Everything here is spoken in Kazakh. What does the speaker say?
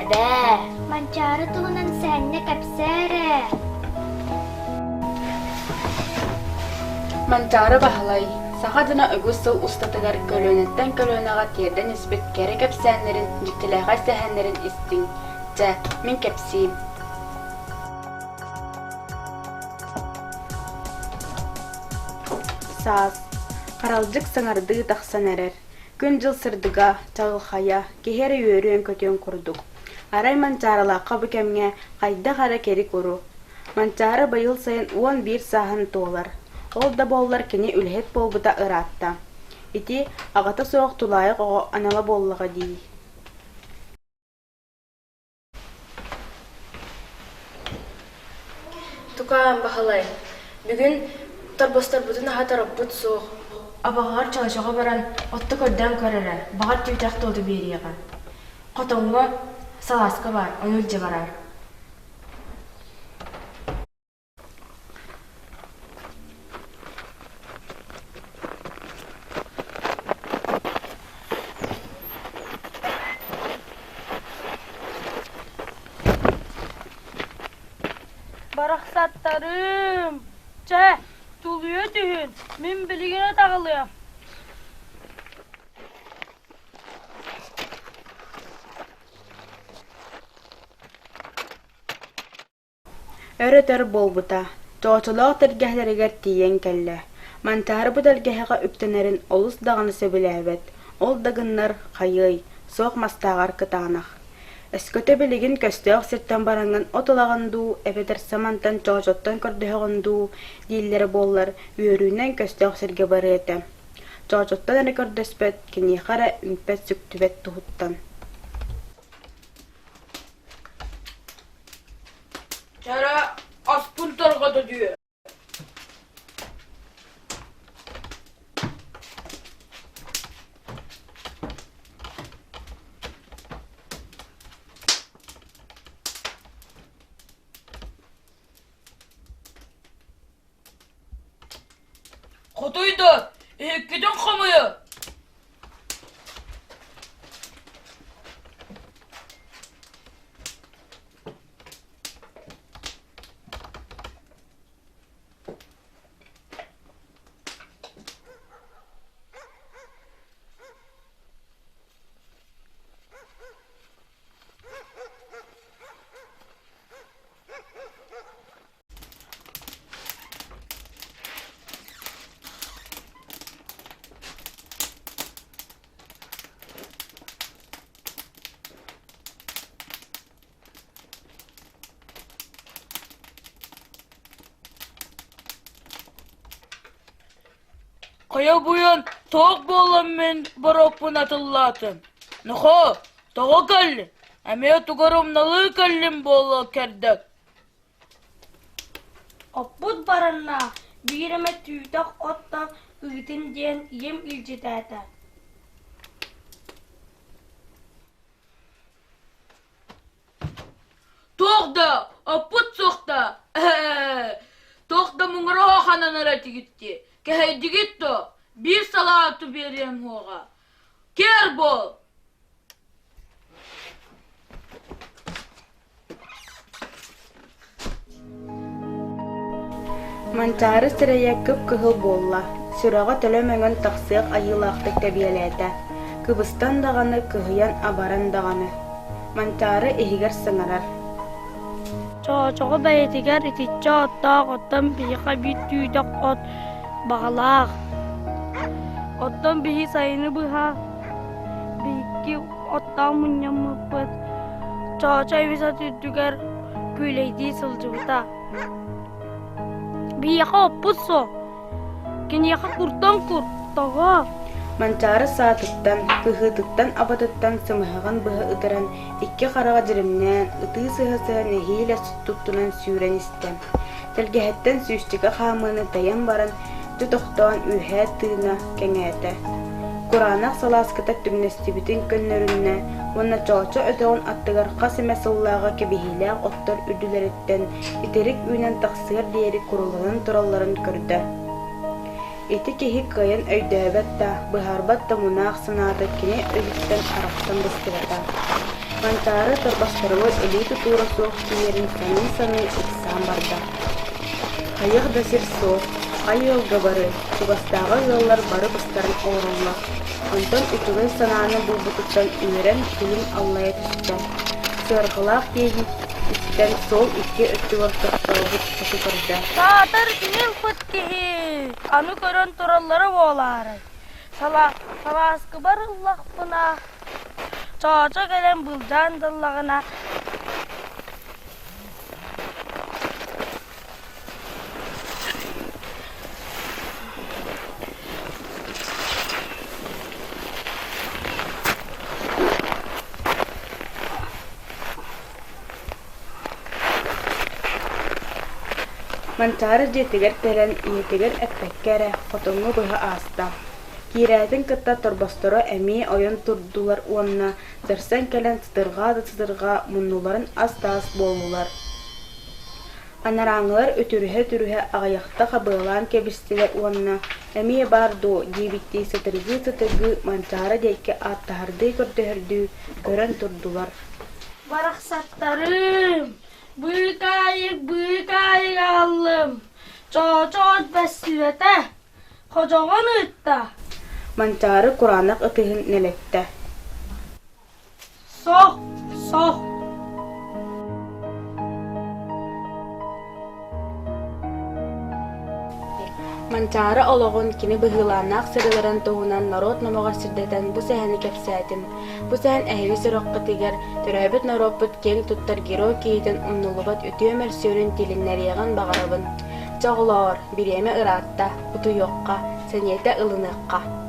Әбә, манчары туғынан сәнне кәпсәрі. Манчары бахалай. Сахадына үгүс-сыл устатыгар көлөнеттен көлөнаға терден испет кәрі кәпсәнлерін, жүктіләға сәхәнлерін истин. Жа, мен кәпсейім. Саас. Қаралжык саңарды тақсан әрер. Күн жыл сырдыға, чағылхая, кехері өріен көтен құрдық. Арай манчарыла қабы кәмге қайда қара кері көру. Манчары байыл сайын 11 сағын тоғылар. Ол да боллар кені үлхет болбыта ыратта. Ити ағаты соғық тулайық оғы анала боллаға дей. Тукаан бахалай. Бүгін торбостар бүтін ағатар бұт соқ. Абағар чалашаға баран отты көрден көрірі. Бағар түйтақ толды береға. Қотонғы саласқа бар, оны үлже барар. Baraqsatlarım. Çə, tuluyor dühün. Min biligine tağılıyor. Өрөтөр болбута. Тоочулоох тергәһләрегер тиен кәллә. Мантары бу тергәһәгә үптенәрен олус даганы сөбеләбет. Ол дагыннар хайый, соқ мастагар кытанах. Эскөтө билигин көстөк сирттен баранган отулаганду, эбетер самантан чоочоттан көрдөһөгөнду, дииллери боллар, үйөрүүнен көстөк сирге барыта. Чоочоттан рекордөспөт, кинихара үмпет сүктүбет тухуттан. Çara aspun targada diyor. Kotuydu. Gidin kamuya. Kaya buyan toğuk boğulan men barokpun atıllatın. Nuho, toğuk kalli. Emeye tugarım nalı kallim boğula kerdek. Opput baranna birime tüydak ottan ıydın diyen yem ilcitete. Toğda, aput soğda. Toğda mungara hananara gitti. Keheydi gitti. Bir salatı vereyim hoğa. Ker bol. Манчары сирәйә күп кыһыл болла. Сүрәгә төлөмәгән тахсык айылактык тәбиәләтә. Кыбыстан даганы кыһыян абаран даганы. Манчары ихигәр сыңарар. Çoğu beytiger ititçe otta ottan bihi bir tüydak ot bağlaq. Ottan bihi sayını bıha. Bihi ottan munyamı pıt. Çoğu evisa tüytüger güyleydi sılcıvıta. Bihi opputso. Kini kurtan kurtağa. Манчары саатыттан, кыһыытыттан абатыттан сымыһаган быһы ытыран, икки харага жиримнään, ытыы сыһысыһан эһиилэ туттунан сүүрэн истэм. Телгэһэттэн сүүстүгэ хаамыыны тайан баран, тутохтоон үөһээ тыына кэҥээтэ. Кураанах салааскыта түмнэстибитин көннөрүннэ, уонна чоочо өтөҕүн аттыгар хас эмэ сыллаага кэбиһилээх оттор үрдүлэриттэн, итерик үүнэн тахсыар диэри куруланан туралларын көрдө. Ити киһи кыйын өйдөбөт да, быһарбат да мунаах сынаата кини өйүттэн арахсан быстыбата. Мантары торбастарыгы элиту тура соқ киерин саны иксан барда. Хайық да сир соқ, ай ылга бары, тугастағы ыллар бары бастарын орулла. Онтон үтігін сананы бұлбутуттан үйрен күлін аллая түстен. Сырғылақ дейін үстен сол икки өттігір тұқталғыт тұты көрді. Сатыр ил фыттихи. Аны көрөн тураллары болары. Саласкы барыллах бuna. Çağaca gelen buldan dallağına. Мантары жетігер тәрін иетігер әппәккәрі қотыңы бұғы аста. Кирәтин кытта торбостoro әми ойын турдулар уанна, зарсан кәлән тыдырға мұннуларын астас болулар. Анараңылар өтүрүһэ ағаяқта қабылан кәбістелер уанна, әми барду дебитти сытырғы мантары дейке аттахарды көрдіхірді көрін турдулар. Барақсаттарым, бүйкайық алым, çoğut bəsivətə, qocağın ütdə. Мантары Куранақ ытыһын нелетті. Soq. Мантары олоғын кини быһылаанақ сырыларын тоғунан народ номоға сирдетен бұ сәхіні кәпсәтін. Бұ сәхін әйві сырыққы тигер, төрәбіт нароппыт кең туттар геро кейтін ұннылыбат өтіөмер сөрін тиліннәрияған бағарабын. Чоғылар, биреме ыратта, бұты йоққа, сәнеті ылыныққа.